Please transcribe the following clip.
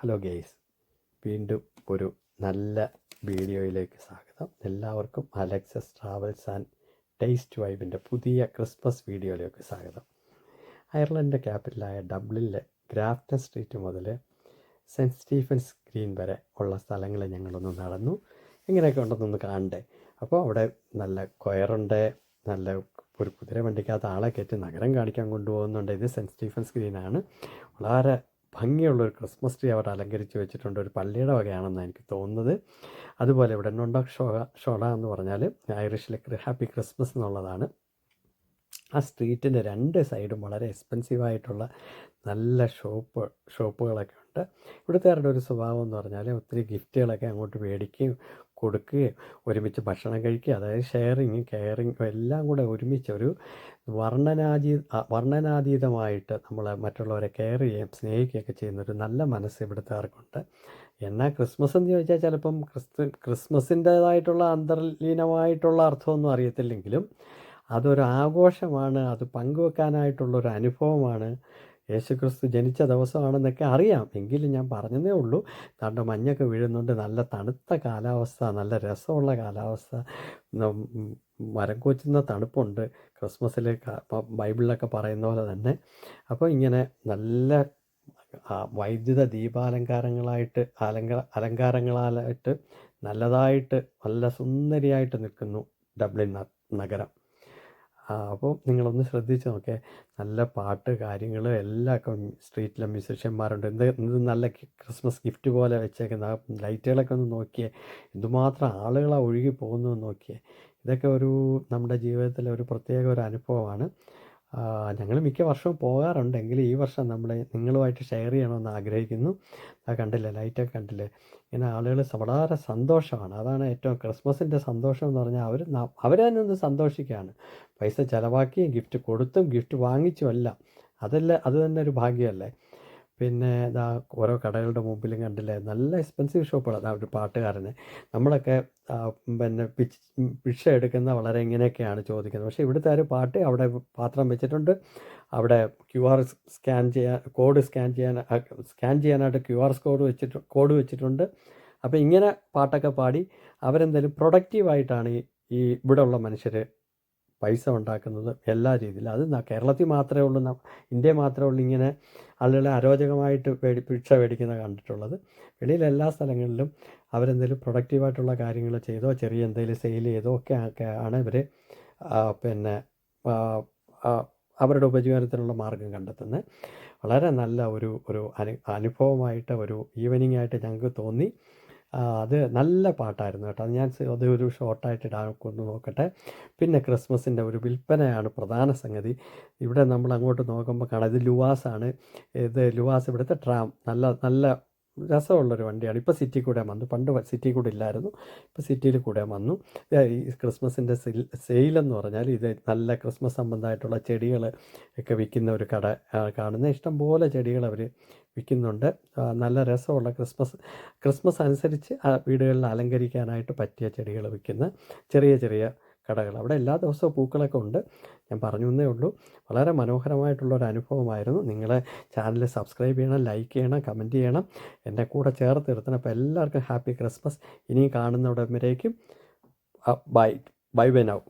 Hello guys, വീണ്ടും ഒരു നല്ല വീഡിയോയിലേക്ക് സ്വാഗതം. എല്ലാവർക്കും അലക്സസ് ട്രാവൽസ് ആൻഡ് ടേസ്റ്റ് വൈബിൻ്റെ പുതിയ ക്രിസ്മസ് വീഡിയോയിലേക്ക് സ്വാഗതം. അയർലൻഡിൻ്റെ ക്യാപിറ്റലായ ഡബ്ലിനിലെ ഗ്രാഫ്റ്റൺ സ്ട്രീറ്റ് മുതൽ സെൻറ്റ് സ്റ്റീഫൻസ് ഗ്രീൻ വരെ ഉള്ള സ്ഥലങ്ങൾ ഞങ്ങളൊന്ന് നടന്നു. എങ്ങനെയൊക്കെ ഉണ്ടെന്നൊന്ന് കാണണ്ടേ. അപ്പോൾ അവിടെ നല്ല കൊയറുണ്ട്, നല്ല ഒരു കുതിര വണ്ടിക്കകത്ത് ആളെ കയറ്റി നഗരം കാണിക്കാൻ കൊണ്ടുപോകുന്നുണ്ട്. ഇത് സെൻറ്റ് സ്റ്റീഫൻസ് ഗ്രീനാണ്. വളരെ ഭംഗിയുള്ളൊരു ക്രിസ്മസ് ട്രീ അവർ അലങ്കരിച്ച് വെച്ചിട്ടുണ്ട്. ഒരു പള്ളിയുടെ വകയാണെന്നാണ് എനിക്ക് തോന്നുന്നത്. അതുപോലെ ഇവിടെ നൊണ്ടക് ഷോള എന്ന് പറഞ്ഞാൽ ഐറിഷിലെ ഹാപ്പി ക്രിസ്മസ് എന്നുള്ളതാണ്. ആ സ്ട്രീറ്റിൻ്റെ രണ്ട് സൈഡും വളരെ എക്സ്പെൻസീവായിട്ടുള്ള നല്ല ഷോപ്പുകളൊക്കെ ഉണ്ട്. ഇവിടുത്തെ ഒരു സ്വഭാവം എന്ന് പറഞ്ഞാൽ ഒത്തിരി ഗിഫ്റ്റുകളൊക്കെ അങ്ങോട്ട് മേടിക്കുകയും കൊടുക്കുകയും ഒരുമിച്ച് ഭക്ഷണം കഴിക്കുക, അതായത് ഷെയറിങ് കെയറിങ് എല്ലാം കൂടെ ഒരുമിച്ച് ഒരു വർണ്ണനാതീതമായിട്ട് നമ്മൾ മറ്റുള്ളവരെ കെയർ ചെയ്യുകയും സ്നേഹിക്കുകയൊക്കെ ചെയ്യുന്നൊരു നല്ല മനസ്സ് ഇവിടുത്തുകാർക്കുണ്ട്. എന്നാൽ ക്രിസ്മസ് എന്ന് ചോദിച്ചാൽ ചിലപ്പം ക്രിസ്മസിൻ്റേതായിട്ടുള്ള അന്തർലീനമായിട്ടുള്ള അർത്ഥമൊന്നും അറിയത്തില്ലെങ്കിലും അതൊരു ആഘോഷമാണ്, അത് പങ്കുവെക്കാനായിട്ടുള്ളൊരു അനുഭവമാണ്. യേശുക്രിസ്തു ജനിച്ച ദിവസമാണെന്നൊക്കെ അറിയാം, എങ്കിലും ഞാൻ പറഞ്ഞതേ ഉള്ളൂ. താണ്ട മഞ്ഞൊക്കെ വീഴുന്നുണ്ട്, നല്ല തണുത്ത കാലാവസ്ഥ, നല്ല രസമുള്ള കാലാവസ്ഥ, മരം കോച്ചുന്ന തണുപ്പുണ്ട്. ക്രിസ്മസിൽ ബൈബിളിലൊക്കെ പറയുന്ന പോലെ തന്നെ. അപ്പോൾ ഇങ്ങനെ നല്ല വൈദ്യുത ദീപാലങ്കാരങ്ങളായിട്ട് അലങ്കാരങ്ങളായിട്ട് നല്ലതായിട്ട് നല്ല സുന്ദരിയായിട്ട് നിൽക്കുന്നു ഡബ്ലിൻ നഗരം. അപ്പോൾ നിങ്ങളൊന്ന് ശ്രദ്ധിച്ച് നോക്കേ, നല്ല പാട്ട് കാര്യങ്ങൾ എല്ലാം സ്ട്രീറ്റിലെ മ്യൂസിഷ്യന്മാരുണ്ട്. എന്ത് നല്ല ക്രിസ്മസ് ഗിഫ്റ്റ് പോലെ വെച്ചേക്കുന്ന ലൈറ്റുകളൊക്കെ ഒന്ന് നോക്കിയേ, എന്തുമാത്രം ആളുകളാണ് ഒഴുകി പോകുന്നു നോക്കിയേ. ഇതൊക്കെ നമ്മുടെ ജീവിതത്തിലെ ഒരു പ്രത്യേക ഒരു അനുഭവമാണ്. ഞങ്ങൾ മിക്ക വർഷവും പോകാറുണ്ട്, എങ്കിലും ഈ വർഷം നിങ്ങളുമായിട്ട് ഷെയർ ചെയ്യണമെന്ന് ആഗ്രഹിക്കുന്നു. കണ്ടില്ലേ, ലൈറ്റൊക്കെ കണ്ടില്ലേ, ഇങ്ങനെ ആളുകൾ വളരെ സന്തോഷമാണ്. അതാണ് ഏറ്റവും ക്രിസ്മസിൻ്റെ സന്തോഷം എന്ന് പറഞ്ഞാൽ അവർ തന്നെ ഒന്ന് സന്തോഷിക്കുകയാണ്. പൈസ ചിലവാക്കിയും ഗിഫ്റ്റ് കൊടുത്തും ഗിഫ്റ്റ് വാങ്ങിച്ചുമല്ല, അത് തന്നെ ഒരു ഭാഗ്യമല്ലേ. പിന്നെ ഓരോ കടകളുടെ മുമ്പിലും കണ്ടില്ലേ നല്ല എക്സ്പെൻസീവ് ഷോപ്പുകൾ. ഒരു പാട്ടുകാരന് നമ്മളൊക്കെ പിന്നെ ഭിക്ഷ എടുക്കുന്ന വളരെ ഇങ്ങനെയൊക്കെയാണ് ചോദിക്കുന്നത്. പക്ഷേ ഇവിടുത്തെ ഒരു പാട്ട് അവിടെ പാത്രം വെച്ചിട്ടുണ്ട്, അവിടെ QR സ്കാൻ ചെയ്യാനായിട്ട് QR കോഡ് വെച്ചിട്ടുണ്ട്. അപ്പോൾ ഇങ്ങനെ പാട്ടൊക്കെ പാടി അവരെന്തായാലും പ്രൊഡക്റ്റീവായിട്ടാണ് ഈ ഇവിടെ ഉള്ള മനുഷ്യർ പൈസ ഉണ്ടാക്കുന്നത് എല്ലാ രീതിയിലും. അത് കേരളത്തിൽ മാത്രമേ ഉള്ളൂ, ഇന്ത്യയിൽ മാത്രമേ ഉള്ളൂ ഇങ്ങനെ ആളുകളെ അരോചകമായിട്ട് ഭിക്ഷ മേടിക്കുന്നത് കണ്ടിട്ടുള്ളത്. വെളിയിൽ എല്ലാ സ്ഥലങ്ങളിലും അവരെന്തെങ്കിലും പ്രൊഡക്റ്റീവായിട്ടുള്ള കാര്യങ്ങൾ ചെയ്തോ ചെറിയ എന്തെങ്കിലും സെയിൽ ചെയ്തോ ഒക്കെ ആണ് ഇവർ പിന്നെ അവരുടെ ഉപജീവനത്തിനുള്ള മാർഗം കണ്ടെത്തുന്നത്. വളരെ നല്ല ഒരു അനുഭവമായിട്ട് ഒരു ഈവനിങ് ആയിട്ട് ഞങ്ങൾക്ക് തോന്നി. അത് നല്ല പാട്ടായിരുന്നു കേട്ടോ. അത് ഒരു ഷോർട്ടായിട്ട് ഇടാൻ നോക്കട്ടെ. പിന്നെ ക്രിസ്മസിൻ്റെ ഒരു വിൽപ്പനയാണ് പ്രധാന സംഗതി. ഇവിടെ നമ്മൾ അങ്ങോട്ട് നോക്കുമ്പോൾ കാണാം, ഇത് ലുവാസാണ്. ലുവാസ് ഇവിടുത്തെ ട്രാം നല്ല രസമുള്ളൊരു വണ്ടിയാണ്. ഇപ്പോൾ സിറ്റി കൂടെ വന്നു, പണ്ട് സിറ്റി കൂടെ ഇല്ലായിരുന്നു, ഇപ്പോൾ സിറ്റിയിൽ കൂടെ വന്നു. ഈ ക്രിസ്മസിൻ്റെ സെയിലെന്ന് പറഞ്ഞാൽ ഇത് നല്ല ക്രിസ്മസ് സംബന്ധമായിട്ടുള്ള ചെടികൾ ഒക്കെ വിൽക്കുന്ന ഒരു കട കാണുന്ന ഇഷ്ടംപോലെ ചെടികൾ അവർ വിൽക്കുന്നുണ്ട്. നല്ല രസമുള്ള ക്രിസ്മസ് അനുസരിച്ച് വീടുകളിൽ അലങ്കരിക്കാനായിട്ട് പറ്റിയ ചെടികൾ വിൽക്കുന്ന ചെറിയ കടകൾ. അവിടെ എല്ലാ ദിവസവും പൂക്കളൊക്കെ ഉണ്ട്. ഞാൻ പറഞ്ഞു എന്നേ ഉള്ളൂ. വളരെ മനോഹരമായിട്ടുള്ളൊരു അനുഭവമായിരുന്നു. നിങ്ങളെ ചാനൽ സബ്സ്ക്രൈബ് ചെയ്യണം, ലൈക്ക് ചെയ്യണം, കമൻറ്റ് ചെയ്യണം, എൻ്റെ കൂടെ ചേർത്ത് നിർത്തണം. അപ്പോൾ എല്ലാവർക്കും ഹാപ്പി ക്രിസ്മസ്. ഇനിയും കാണുന്നവിടം വരേക്കും ബൈ നൗ.